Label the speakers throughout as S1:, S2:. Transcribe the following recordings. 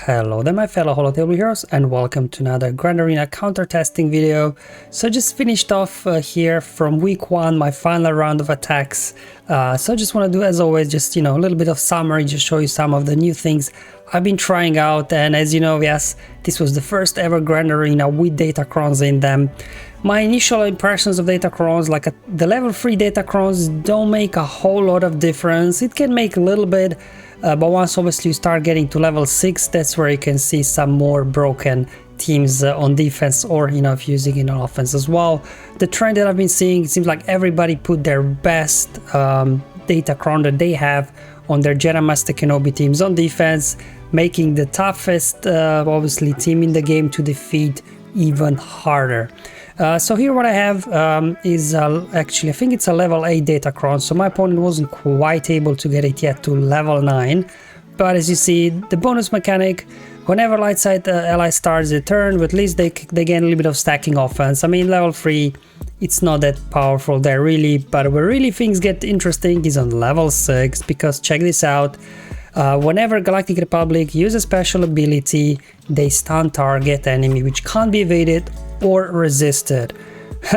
S1: Hello there my fellow holotable heroes and welcome to another Grand Arena counter testing video. So just finished off here from week 1 my final round of attacks. So I just want to do as always just a little bit of summary, just show you some of the new things I've been trying out. And as you know, yes, this was the first ever Grand Arena with datacrons in them. My initial impressions of datacrons, like the level 3 datacrons, don't make a whole lot of difference. It can make a little bit, but once obviously you start getting to level 6, that's where you can see some more broken teams on defense, or if you're using it on offense as well. The trend that I've been seeing, it seems like everybody put their best datacron that they have on their Jedi Master Kenobi teams on defense, making the toughest obviously team in the game to defeat even harder. So here what I have is actually I think it's a level 8 datacron, so my opponent wasn't quite able to get it yet to level 9, but as you see, the bonus mechanic, whenever light side ally starts a turn, at least they gain a little bit of stacking offense. I mean, level 3 it's not that powerful there really, but where really things get interesting is on level 6, because check this out. Whenever Galactic Republic uses special ability, they stun target enemy which can't be evaded or resisted.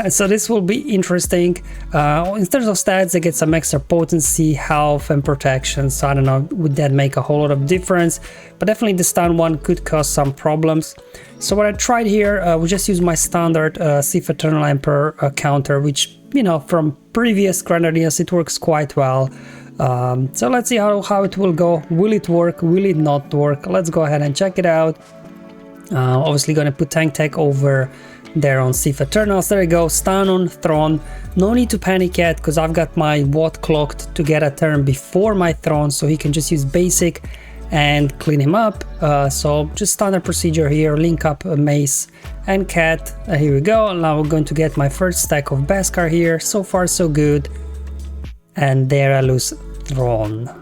S1: So this will be interesting. In terms of stats, they get some extra potency, health and protection, so I don't know, would that make a whole lot of difference, but definitely the stun one could cause some problems. So what I tried here, we just use my standard Sith Eternal Emperor counter, which from previous Grand Arenas it works quite well. So let's see how it will go. Will it work? Will it not work? Let's go ahead and check it out. Obviously gonna put tank tech over there on Sith Eternals. There we go, stun on Thrawn. No need to panic yet, because I've got my Watt clocked to get a turn before my Thrawn, so he can just use basic and clean him up. So just standard procedure here, link up Mace and Cat. Here we go. Now we're going to get my first stack of Beskar here. So far so good. And there I lose Thrawn.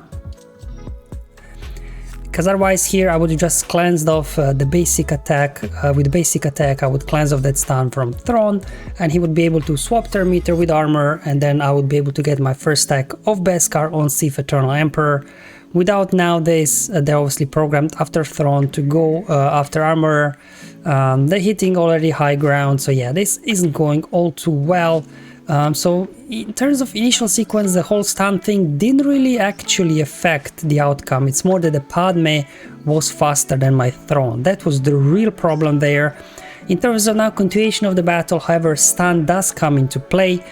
S1: Because otherwise here I would have just cleansed off the basic attack. With the basic attack I would cleanse off that stun from Thrawn, and he would be able to swap turn meter with armor, and then I would be able to get my first stack of Beskar on Sith Eternal Emperor. Without nowadays, they're obviously programmed after Thrawn to go after armor. They're hitting already high ground, so yeah, this isn't going all too well. So in terms of initial sequence, the whole stun thing didn't really actually affect the outcome. It's more that the Padme was faster than my Thrawn. That was the real problem there. In terms of now continuation of the battle, however, stun does come into play,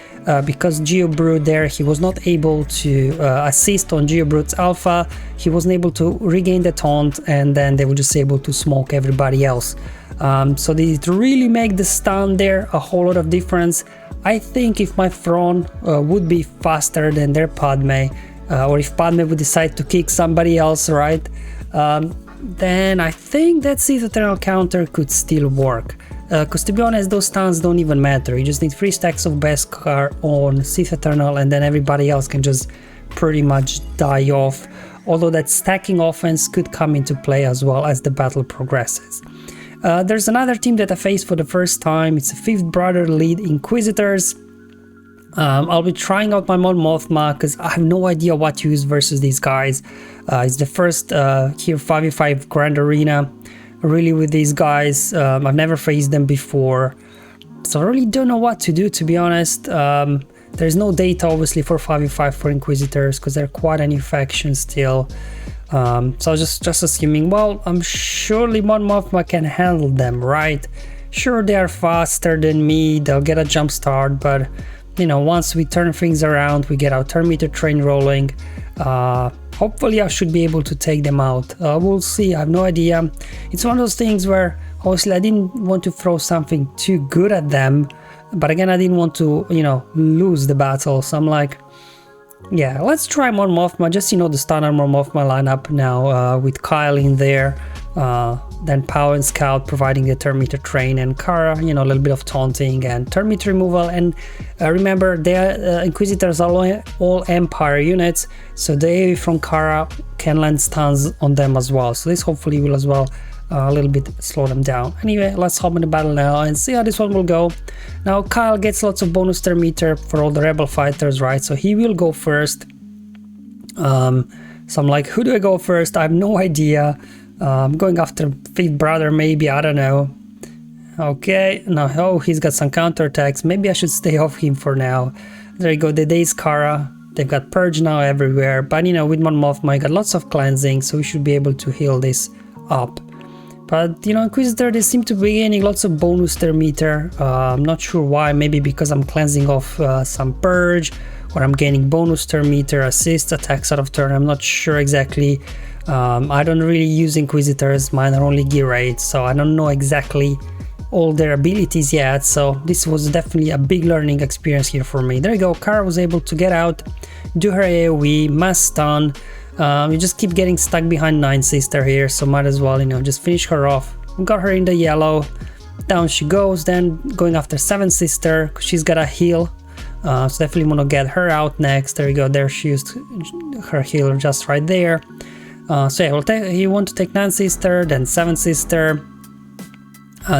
S1: because GeoBrute there, he was not able to assist on GeoBrute's alpha. He wasn't able to regain the taunt, and then they were just able to smoke everybody else. So it really make the stun there a whole lot of difference. I think if my Thrawn would be faster than their Padme, or if Padme would decide to kick somebody else, right, then I think that Sith Eternal counter could still work. Because to be honest, those stuns don't even matter. You just need 3 stacks of Beskar on Sith Eternal, and then everybody else can just pretty much die off. Although that stacking offense could come into play as well as the battle progresses. There's another team that I faced for the first time. It's a 5th brother lead Inquisitors. I'll be trying out my mod Mothma, because I have no idea what to use versus these guys. It's the first here 5v5 Grand Arena really with these guys. I've never faced them before, so I really don't know what to do, to be honest. There's no data obviously for 5v5 for Inquisitors, because they're quite a new faction still. So I was just assuming, well, I'm surely Mon Mothma can handle them, right? Sure, they are faster than me, they'll get a jump start, but once we turn things around, we get our turn meter train rolling, hopefully I should be able to take them out. We'll see, I have no idea. It's one of those things where obviously I didn't want to throw something too good at them, but again I didn't want to lose the battle, so I'm like, yeah, let's try Mon Mothma, just the standard Mon Mothma lineup now, with Kyle in there, then Pow and Scout providing the turn meter train, and Kara, a little bit of taunting and turn meter removal. And remember, their Inquisitors are all Empire units, so they from Kara can land stuns on them as well, so this hopefully will as well a little bit slow them down. Anyway, let's hop in the battle now and see how this one will go. Now Kyle gets lots of bonus turn meter for all the rebel fighters, right, so he will go first. So I'm like, who do I go first? I have no idea. Going after Fifth Brother maybe, I don't know. Okay, now, oh, he's got some counterattacks. Maybe I should stay off him for now. There you go, the Days Kara. They've got Purge now everywhere. But, you know, with Mothma, I got lots of cleansing, so we should be able to heal this up. But, you know, Inquisitor, they seem to be gaining lots of bonus their meter. I'm not sure why. Maybe because I'm cleansing off some Purge, or I'm gaining bonus turn meter, assist, attacks out of turn. I'm not sure exactly. I don't really use Inquisitors. Mine are only gear 8, so I don't know exactly all their abilities yet, so this was definitely a big learning experience here for me. There you go, Kara was able to get out, do her AoE, mass stun. You just keep getting stuck behind 9 Sister here, so might as well, you know, just finish her off. Got her in the yellow, down she goes, then going after 7 Sister, because she's got a heal. So definitely want to get her out next. There you go, there she used her healer just right there. So yeah, you want to take 9 Sister, then 7 Sister.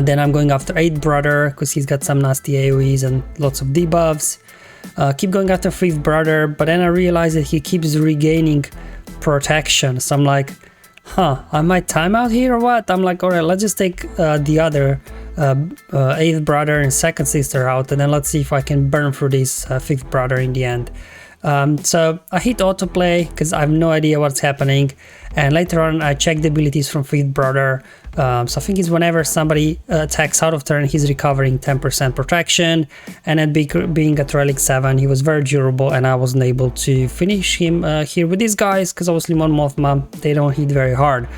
S1: Then I'm going after 8 Brother because he's got some nasty AoEs and lots of debuffs. Keep going after 5th Brother, but then I realize that he keeps regaining protection. So I'm like, huh, I might time out here or what? I'm like, alright, let's just take the other 8th Brother and 2nd Sister out, and then let's see if I can burn through this 5th Brother in the end. So I hit autoplay because I have no idea what's happening, and later on I checked the abilities from 5th Brother. So I think it's whenever somebody attacks out of turn, he's recovering 10% protection, and then being at Relic 7, he was very durable, and I wasn't able to finish him here with these guys because obviously Mothma, they don't hit very hard.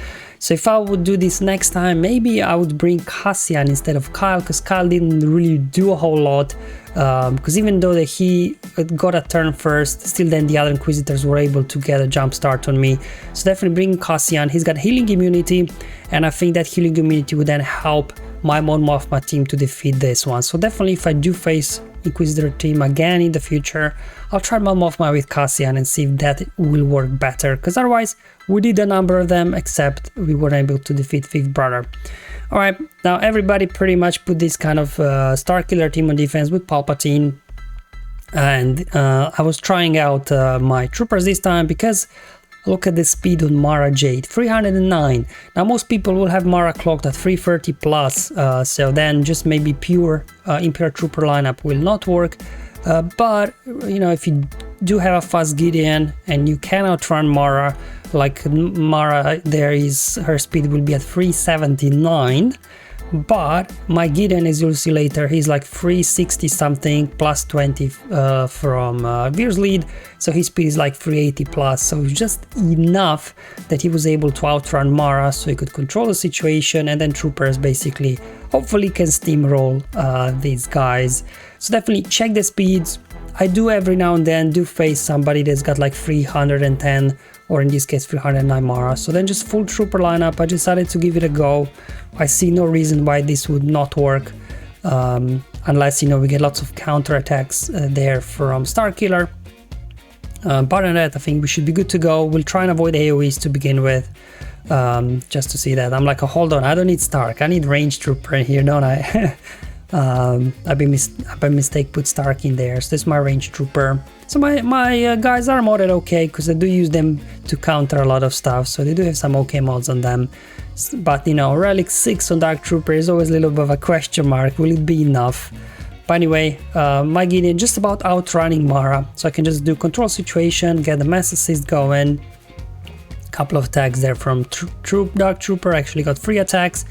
S1: So if I would do this next time, maybe I would bring Cassian instead of Kyle, because Kyle didn't really do a whole lot. Because even though that he got a turn first, still then the other Inquisitors were able to get a jump start on me. So definitely bring Cassian. He's got healing immunity, and I think that healing immunity would then help my Mothma team to defeat this one. So definitely if I do face Inquisitor team again in the future, I'll try Mothma with Cassian and see if that will work better, because otherwise we did a number of them except we weren't able to defeat 5th Brother. Alright, now everybody pretty much put this kind of Starkiller team on defense with Palpatine, and I was trying out my troopers this time because look at the speed on Mara Jade, 309. Now most people will have Mara clocked at 330 plus, so then just maybe pure Imperial Trooper lineup will not work. But you know, if you do have a fast Gideon and you can outrun Mara, like Mara, there is her speed will be at 379, but my Gideon, as you'll see later, he's like 360 something plus 20 from Veer's lead, so his speed is like 380 plus, so it's just enough that he was able to outrun Mara, so he could control the situation, and then troopers basically hopefully can steamroll these guys. So definitely check the speeds. I do every now and then do face somebody that's got like 310, or in this case 309 Mara, so then just full trooper lineup. I decided to give it a go. I see no reason why this would not work, unless, you know, we get lots of counterattacks there from Starkiller. But on that, I think we should be good to go. We'll try and avoid AoEs to begin with, just to see that. I'm like, oh, hold on, I don't need Stark, I need range trooper in here, don't I? I by mistake put Stark in there, so this is my range trooper. So my guys are modded okay, because I do use them to counter a lot of stuff, so they do have some okay mods on them. But you know, Relic 6 on Dark Trooper is always a little bit of a question mark. Will it be enough? But anyway, my Gideon just about outrunning Mara, so I can just do control situation, get the mass assist going. Couple of attacks there from Dark Trooper, actually got 3 attacks.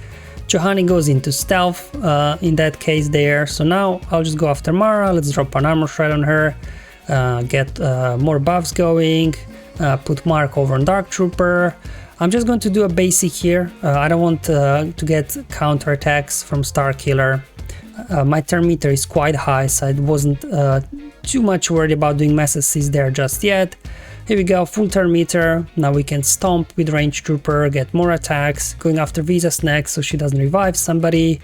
S1: Juhani goes into stealth in that case there, so now I'll just go after Mara. Let's drop an armor shred on her, get more buffs going, put Mark over on Dark Trooper. I'm just going to do a basic here. I don't want to get counter attacks from Starkiller. My turn meter is quite high, so I wasn't too much worried about doing mass assist there just yet. Here we go, full turn meter. Now we can stomp with range trooper, get more attacks. Going after Visas next, so she doesn't revive somebody.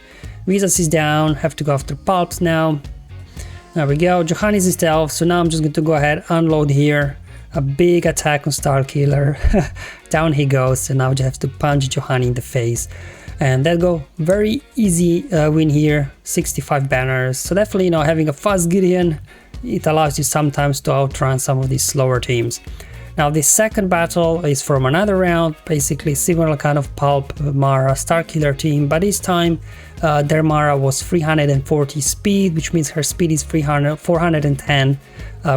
S1: Visas is down, have to go after Pulps now. There we go, Juhani is stealth, so now I'm just going to go ahead, unload here. A big attack on Starkiller. Down he goes, so now I just have to punch Juhani in the face. And that go very easy win here, 65 banners. So definitely, you know, having a fast Gideon, it allows you sometimes to outrun some of these slower teams. Now this second battle is from another round, basically similar kind of pulp Mara Starkiller team, but this time their Mara was 340 speed, which means her speed is 410,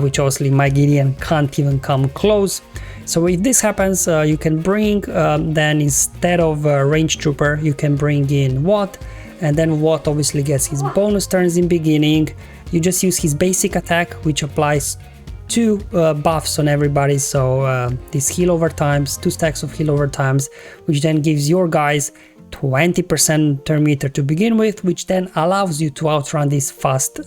S1: which obviously my Gideon can't even come close. So if this happens, you can bring then instead of range trooper, you can bring in Watt, and then Watt obviously gets his bonus turns in beginning. You just use his basic attack, which applies 2 buffs on everybody, so this heal over times, 2 stacks of heal over times, which then gives your guys 20% turn meter to begin with, which then allows you to outrun these fast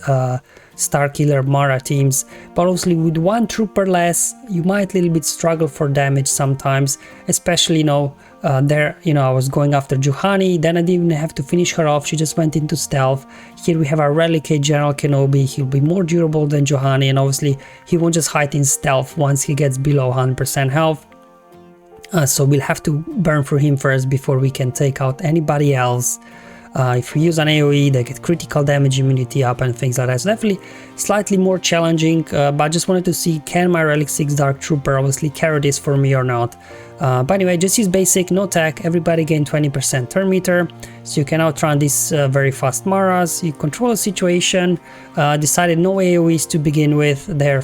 S1: Starkiller Mara teams. But obviously with 1 trooper less, you might a little bit struggle for damage sometimes, especially there, I was going after Juhani, then I didn't even have to finish her off, she just went into stealth. Here we have our Relicate General Kenobi, he'll be more durable than Juhani, and obviously he won't just hide in stealth once he gets below 100% health. So we'll have to burn through him first before we can take out anybody else. If we use an AoE, they get critical damage immunity up and things like that. So definitely slightly more challenging, but I just wanted to see, can my Relic 6 Dark Trooper obviously carry this for me or not. But anyway, just use basic, no tech, everybody gain 20% turn meter, so you can outrun these very fast Maras. You control the situation, decided no AoEs to begin with there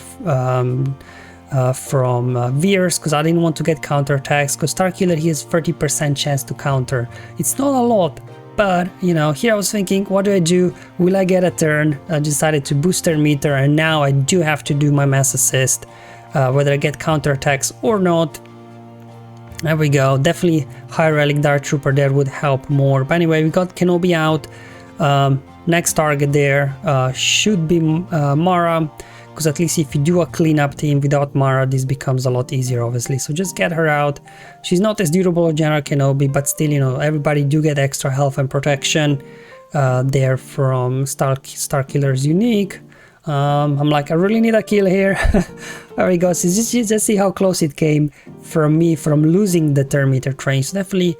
S1: from Veers, because I didn't want to get counterattacks, because Starkiller, he has 30% chance to counter. It's not a lot, but here I was thinking, what do? Will I get a turn? I decided to boost their meter, and now I do have to do my mass assist, whether I get counterattacks or not. There we go, definitely high Relic Dark Trooper there would help more. But anyway, we got Kenobi out. Next target there should be Mara, because at least if you do a cleanup team without Mara, this becomes a lot easier, obviously. So just get her out. She's not as durable as General Kenobi, but still, everybody do get extra health and protection there from Starkiller's unique. I'm like, I really need a kill here. There we go. So just see how close it came from me from losing the turn meter train. So definitely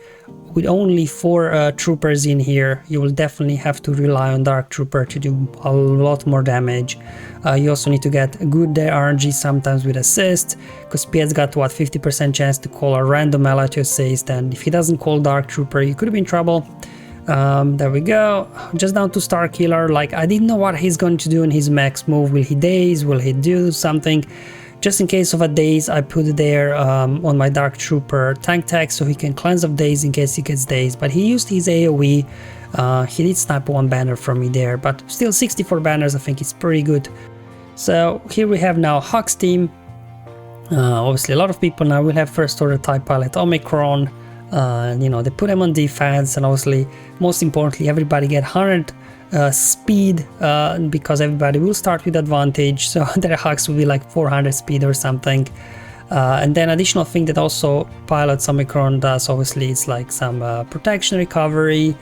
S1: with only 4 troopers in here, you will definitely have to rely on Dark Trooper to do a lot more damage. You also need to get good RNG sometimes with assist, because Piet's got what, 50% chance to call a random ally to assist, and if he doesn't call Dark Trooper, you could be in trouble. There we go, just down to Starkiller. Like, I didn't know what he's going to do in his max move. Will he daze? Will he do something? Just in case of a daze, I put there on my Dark Trooper tank tag, so he can cleanse of daze in case he gets dazed. But he used his AoE. He did snipe 1 banner from me there, but still 64 banners, I think it's pretty good. So here we have now Hux team. Obviously a lot of people now will have first order TIE Pilot Omicron. They put him on defense, and obviously most importantly everybody get 100 speed, because everybody will start with advantage, so their Hux will be like 400 speed or something. And then additional thing that also pilots Omicron does, obviously, it's like some protection recovery,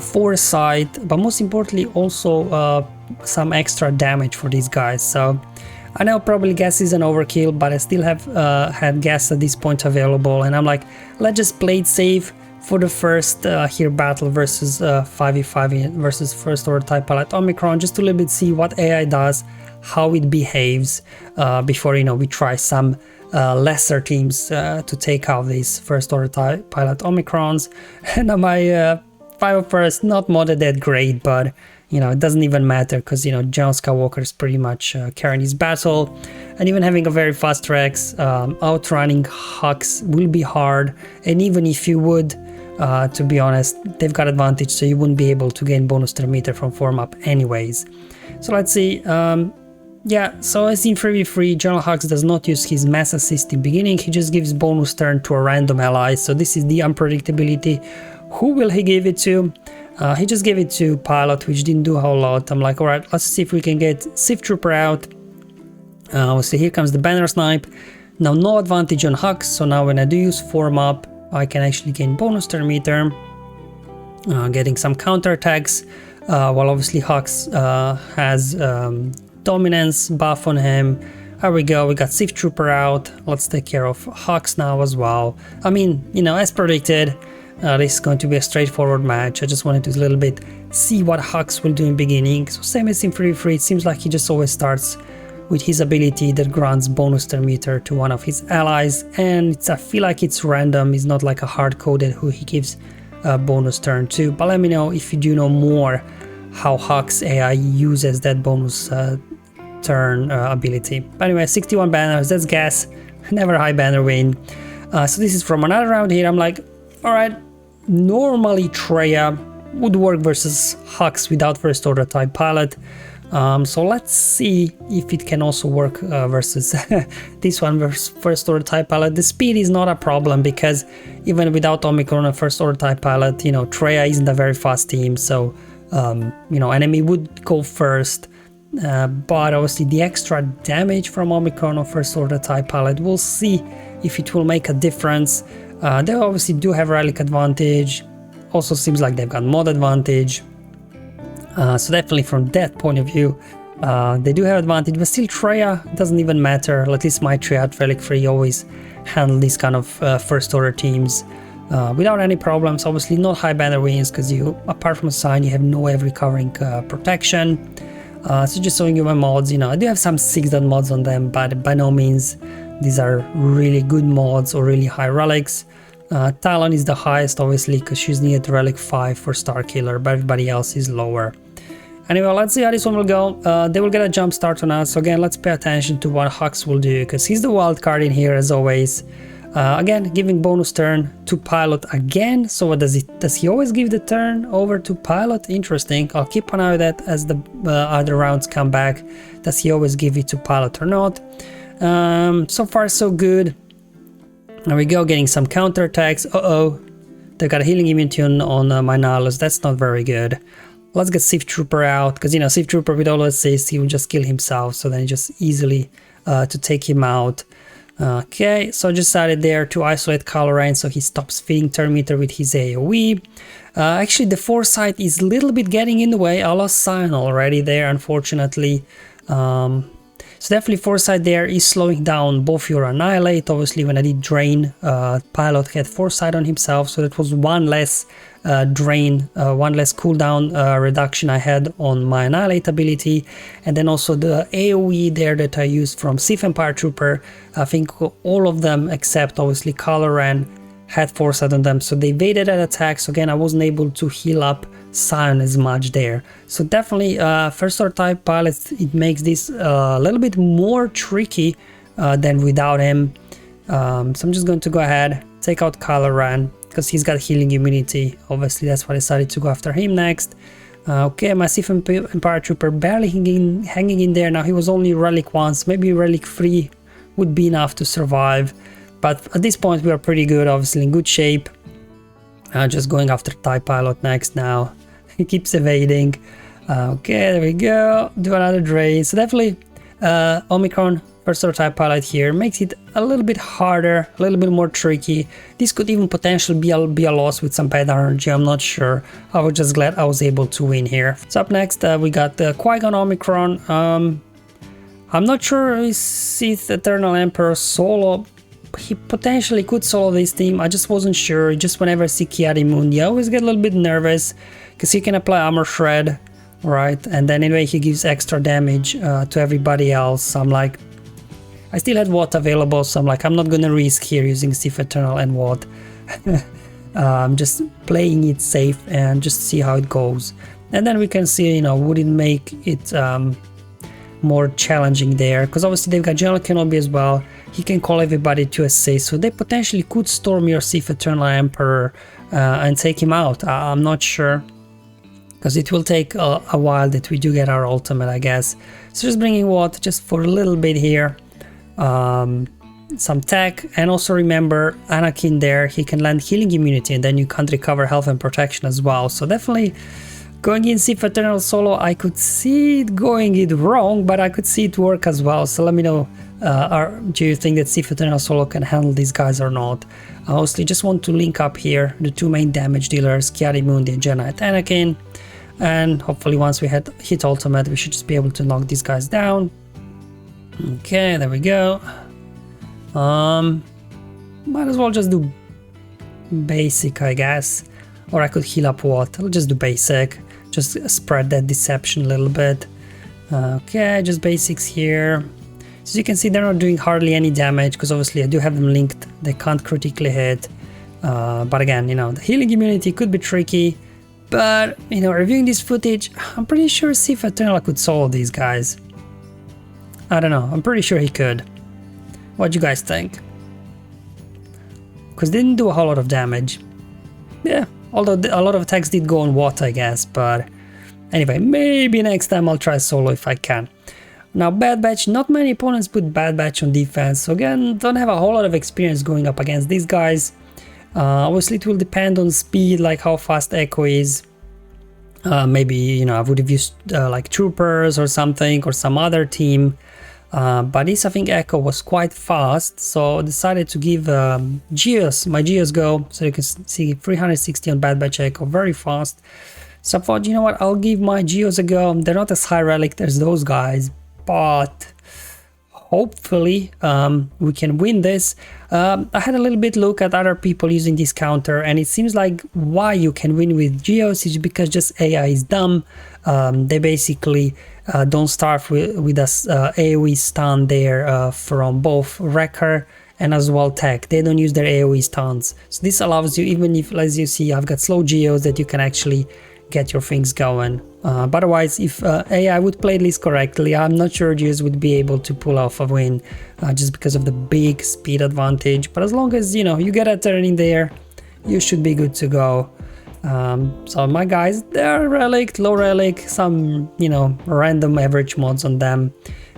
S1: foresight, but most importantly also some extra damage for these guys. So I know probably gas is an overkill, but I still have had gas at this point available, and I'm like, let's just play it safe for the first here battle versus 5v5 versus first order TIE Pilot Omicron, just to a little bit see what AI does, how it behaves, before we try some lesser teams to take out these first order TIE Pilot Omicrons. And my 501st not modded that great, but it doesn't even matter, because General Skywalker is pretty much carrying his battle, and even having a very fast Rex, outrunning Hux will be hard. And even if you would, to be honest, they've got advantage, so you wouldn't be able to gain bonus turn meter from form up anyways. So let's see. Yeah, so as in 3v3, General Hux does not use his mass assist in beginning, he just gives bonus turn to a random ally, so this is the unpredictability. Who will he give it to? He just gave it to Pilot, which didn't do a whole lot. I'm like, alright, let's see if we can get Sith Trooper out. So here comes the banner snipe. Now no advantage on Hux, so now when I do use form up, I can actually gain bonus turn meter, getting some counterattacks, while obviously Hux has dominance buff on him. There we go, we got Sith Trooper out. Let's take care of Hux now as well. I mean, as predicted, this is going to be a straightforward match. I just wanted to a little bit see what Hux will do in beginning. So same as in 3v3, it seems like he just always starts with his ability that grants bonus turn meter to one of his allies, and I feel like it's random. It's not like a hard-coded who he gives a bonus turn to, but let me know if you do know more how Hux AI uses that bonus turn ability. But anyway, 61 banners, that's gas, never high banner win. So this is from another round here. I'm like, alright, normally Traya would work versus Hux without first order type pilot. So let's see if it can also work versus this one versus first order type pilot. The speed is not a problem because even without Omicron and first order type pilot, you know, Traya isn't a very fast team, so you know, enemy would go first. But obviously the extra damage from Omicron or first order type pilot, we'll see if it will make a difference. They obviously do have relic advantage, also seems like they've got mod advantage, so definitely from that point of view they do have advantage, but still Traya doesn't even matter. At least my Triad relic free always handle these kind of first order teams without any problems. Obviously not high banner wins because you, apart from a sign, you have no every covering protection. So just showing you my mods, you know, I do have some 6-dot mods on them, but by no means these are really good mods or really high relics. Talon is the highest obviously because she's needed relic 5 for Starkiller, but everybody else is lower. Anyway, let's see how this one will go. They will get a jump start on us, so again let's pay attention to what Hux will do because he's the wild card in here as always. Again, giving bonus turn to pilot again. So what does he always give the turn over to pilot? Interesting. I'll keep an eye on that as the other rounds come back. Does he always give it to pilot or not? So far so good. There we go, getting some counter attacks. They got a healing immunity on my Nihilus. That's not very good. Let's get Sith Trooper out because, you know, Sith Trooper with all assist, he will just kill himself, so then just easily to take him out. Okay, so I just decided there to isolate Kylo Ren so he stops feeding turn meter with his AoE. Actually, the foresight is a little bit getting in the way. I lost Sion already there, unfortunately. So definitely foresight there is slowing down both your Annihilate. Obviously, when I did drain, pilot had foresight on himself, so that was one less drain, one less cooldown reduction I had on my Annihilate ability. And then also the AoE there that I used from Sith Empire Trooper, I think all of them except obviously Kylo Ren had foresight on them, so they evaded that attack. So again, I wasn't able to heal up Sion as much there. So definitely first order type pilots, it makes this a little bit more tricky than without him. So I'm just going to go ahead, take out Kylo Ren because he's got healing immunity. Obviously that's why I decided to go after him next. Okay, my Sith Empire Trooper barely hanging in there. Now he was only relic once, maybe relic 3 would be enough to survive. But at this point we are pretty good, obviously in good shape. Just going after TIE Pilot next now. He keeps evading. Okay, there we go. Do another drain. So definitely Omicron first order TIE Pilot here makes it a little bit harder, a little bit more tricky. This could even potentially be a loss with some bad energy, I'm not sure. I was just glad I was able to win here. So up next we got the Qui-Gon Omicron. I'm not sure if Sith Eternal Emperor solo. He potentially could solo this team, I just wasn't sure. Just whenever I see Ki-Adi-Mundi, I always get a little bit nervous because he can apply armor shred, right? And then anyway he gives extra damage to everybody else. So I'm like, I still had Watt available, so I'm like, I'm not gonna risk here using Sith Eternal and Watt. I'm just playing it safe and just see how it goes. And then we can see, you know, would it make it more challenging there, because obviously they've got General Kenobi as well. He can call everybody to assist, so they potentially could storm your Sith Eternal Emperor and take him out. I'm not sure, because it will take a while that we do get our ultimate, I guess. So just bringing Watt just for a little bit here, some tech, and also remember Anakin there, he can land healing immunity and then you can't recover health and protection as well. So definitely going in Sith Eternal solo, I could see it going it wrong, but I could see it work as well. So let me know, do you think that Sith Eternal solo can handle these guys or not? I mostly just want to link up here the two main damage dealers, Ki-Adi-Mundi and Jedi Knight Anakin, and hopefully once we hit ultimate, we should just be able to knock these guys down. Okay, there we go. Might as well just do basic, I guess, or I could heal up Watt. I'll just do basic. Just spread that deception a little bit. Okay, just basics here. So you can see they're not doing hardly any damage because obviously I do have them linked. They can't critically hit. But again, you know, the healing immunity could be tricky. But, you know, reviewing this footage, I'm pretty sure Sif Eternal could solo these guys. I don't know, I'm pretty sure he could. What do you guys think? Because they didn't do a whole lot of damage. Yeah, although a lot of attacks did go on water, I guess, but anyway, maybe next time I'll try solo if I can. Now, Bad Batch, not many opponents put Bad Batch on defense, so again, don't have a whole lot of experience going up against these guys. Obviously, it will depend on speed, like how fast Echo is. Maybe, you know, I would have used like Troopers or something, or some other team. But this, I think Echo was quite fast, so I decided to give Geos, my Geos go. So you can see 360 on Bad Batch Echo, very fast. So I thought, you know what, I'll give my Geos a go. They're not as high relic as those guys, but hopefully we can win this. I had a little bit look at other people using this counter, and it seems like why you can win with Geos is because just AI is dumb. They basically don't start with a AoE stun there from both Wrecker and as well Tech. They don't use their AoE stuns. So this allows you, even if, as you see, I've got slow Geos, that you can actually get your things going. But otherwise, if AI would play this correctly, I'm not sure Geos would be able to pull off a win just because of the big speed advantage. But as long as, you know, you get a turn in there, you should be good to go. So my guys, they're relic, low relic, some, you know, random average mods on them.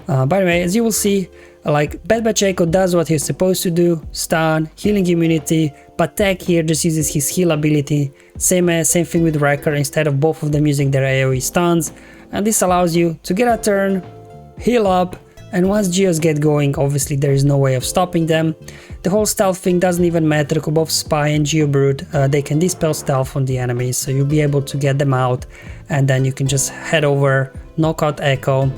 S1: By the way, as you will see, like Bad Batch Echo does what he's supposed to do, stun, healing immunity, but Tech here just uses his heal ability, same thing with Wrecker, instead of both of them using their AoE stuns, and this allows you to get a turn, heal up, and once Geos get going, obviously there is no way of stopping them. The whole stealth thing doesn't even matter, because both Spy and Geobrute, they can dispel stealth on the enemies, so you'll be able to get them out, and then you can just head over, knock out Echo,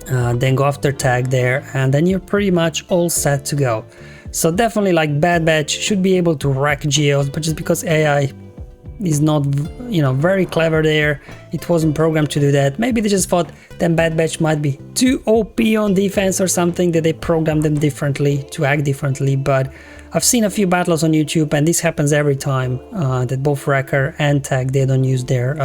S1: then go after Tag there, and then you're pretty much all set to go. So definitely, like, Bad Batch should be able to wreck Geos, but just because AI is not, you know, very clever there, it wasn't programmed to do that. Maybe they just thought that Bad Batch might be too OP on defense or something, that they programmed them differently to act differently. But I've seen a few battles on YouTube, and this happens every time, that both Wrecker and Tag, they don't use their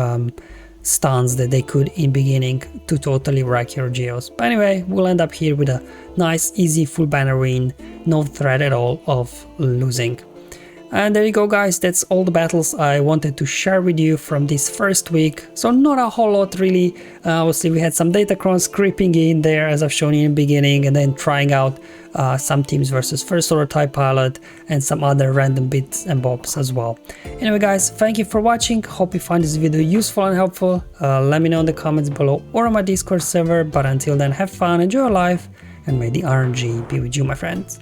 S1: stuns that they could in beginning to totally wreck your Geos. But anyway, we'll end up here with a nice, easy, full banner win, no threat at all of losing. And there you go, guys, that's all the battles I wanted to share with you from this first week. So not a whole lot really. Obviously we had some datacrons creeping in there, as I've shown you in the beginning, and then trying out some teams versus First Order TIE Pilot and some other random bits and bobs as well. Anyway, guys, thank you for watching. Hope you find this video useful and helpful. Let me know in the comments below or on my Discord server. But until then, have fun, enjoy your life, and may the RNG be with you, my friends.